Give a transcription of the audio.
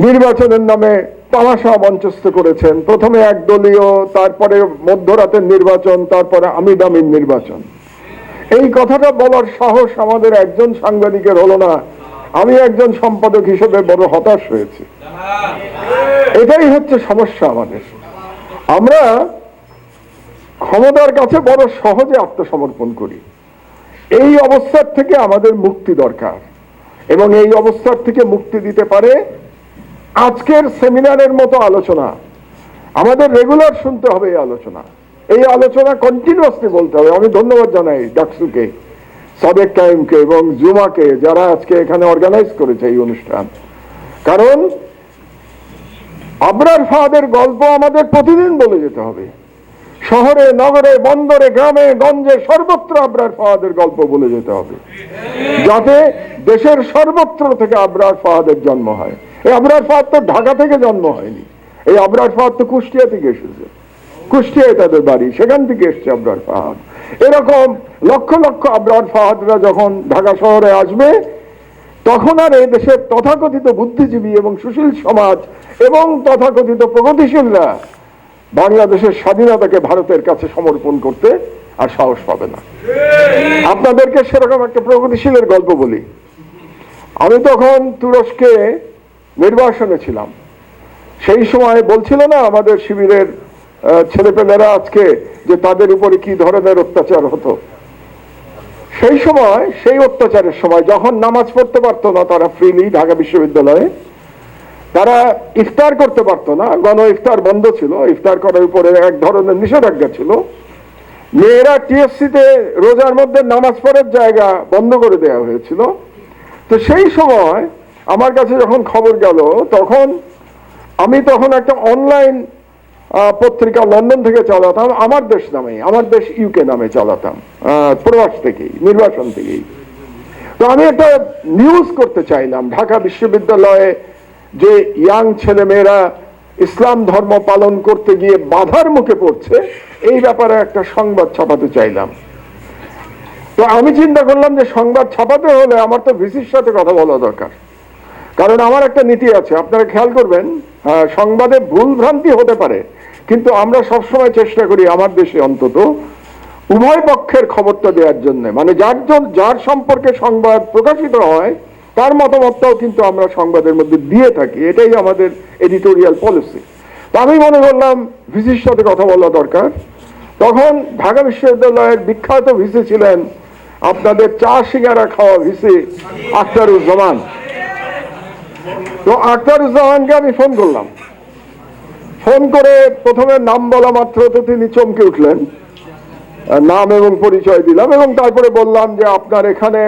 নির্বাচনের নামে তামাশা মঞ্চস্থ করেছেন। প্রথমে একদলীয়, তারপরে মধ্যরাতের নির্বাচন, তারপরে আমির নির্বাচন। এই কথাটা বলার সাহস আমাদের একজন সাংবাদিকের হলো না। আমি একজন সম্পাদক হিসেবে বড় হতাশ হয়েছি। এটাই হচ্ছে সমস্যা আমাদের। আমরা ক্ষমতার কাছে বড় সহজে আত্মসমর্পণ করি। এই অবস্থার থেকে আমাদের মুক্তি দরকার, এবং এই অবস্থার থেকে মুক্তি দিতে পারে আজকের সেমিনারের মতো আলোচনা। আমাদের রেগুলার শুনতে হবে এই আলোচনা। এই আলোচনা কন্টিনিউয়াসলি বলতে হবে। আমি ধন্যবাদ জানাই ডাকসুকে, সাদেক কাইমকে এবং জুমাকে, যারা আজকে এখানে অর্গানাইজ করেছে এই অনুষ্ঠান। কারণ আবরার ফাহাদের গল্প আমাদের প্রতিদিন বলে যেতে হবে। শহরে, নগরে, বন্দরে, গ্রামে, গঞ্জে, সর্বত্র আবরার ফাহাদের গল্প বলে যেতে হবে, যাতে দেশের সর্বত্র থেকে আবরার ফাহাদের জন্ম হয়। এই আবরার ফাহাদ তো ঢাকা থেকে জন্ম হয়নি। এই আবরার ফাহাদ তো কুষ্টিয়া থেকে এসেছে। কুষ্টিয়ায় তাদের বাড়ি, সেখান থেকে এসছে আবরার ফাহাদ। এরকম লক্ষ লক্ষ আবরার ফাহাদরা যখন ঢাকা শহরে আসবে, তখন আর এই দেশের তথাকথিত বুদ্ধিজীবী এবং সুশীল সমাজ এবং তথাকথিত প্রগতিশীলরা বাংলাদেশের স্বাধীনতাকে ভারতের কাছে সমর্পণ করতে আর সাহস পাবে না। আপনাদেরকে সেরকম একটা প্রগতিশীলের গল্প বলি। আমি তখন তুরস্কে নির্বাসনে ছিলাম। সেই সময় বলছিল না আমাদের শিবিরের ছেলেপেলেরা আজকে যে তাদের উপরে কি ধরনের অত্যাচার হতো। সেই সময়, সেই অত্যাচারের সময় যখন নামাজ পড়তে পারতো না তারা ফ্রিলি ঢাকা বিশ্ববিদ্যালয়ে, তারা ইফতার করতে পারতো না, গণ ইফতার বন্ধ ছিল, ইফতার করার উপরে এক ধরনের নিষেধাজ্ঞা ছিল। মেয়েরা টিএফসিতে রোজার মধ্যে নামাজ পড়ার জায়গা বন্ধ করে দেওয়া হয়েছিল। তো সেই সময় আমার কাছে যখন খবর গেল, আমি তখন একটা অনলাইন পত্রিকা লন্ডন থেকে চালাতাম, আমার দেশ নামে, আমার দেশ ইউকে নামে চালাতাম, প্রবাস থেকেই, নির্বাসন থেকেই। তো আমি একটা নিউজ করতে চাইলাম, ঢাকা বিশ্ববিদ্যালয়ে যে ইয়াং ছেলে মেয়েরা ইসলাম ধর্ম পালন করতে গিয়ে বাধার মুখে পড়ছে, এই ব্যাপারে একটা সংবাদ ছাপাতে চাইলাম। তো আমি চিন্তা করলাম যে সংবাদ ছাপাতে হলে আমার তো ভিসির সাথে কথা বলা দরকার। কারণ আমার একটা নীতি আছে, আপনারা খেয়াল করবেন, সংবাদে ভুল ভ্রান্তি হতে পারে, কিন্তু আমরা সবসময় চেষ্টা করি আমার দেশে অন্তত উভয় পক্ষের খবরটা দেওয়ার জন্য। মানে যার সম্পর্কে সংবাদ প্রকাশিত হয় তার মতামতটাও কিন্তু আমরা সংবাদের মধ্যে দিয়ে থাকি। এটাই আমাদের এডিটোরিয়াল পলিসি। তো আমি মনে করলাম ভিসির সাথে কথা বলা দরকার। তখন ঢাকা বিশ্ববিদ্যালয়ের বিখ্যাত ভিসি ছিলেন আপনাদের চা সিঙ্গারা খাওয়া ভিসি আখতারুজ্জামান। তো আখতারুজ্জামানকে আমি ফোন করলাম। ফোন করে প্রথমে নাম বলা মাত্র তো তিনি চমকে উঠলেন, নাম এবং পরিচয় দিলাম, এবং তারপরে বললাম যে আপনার এখানে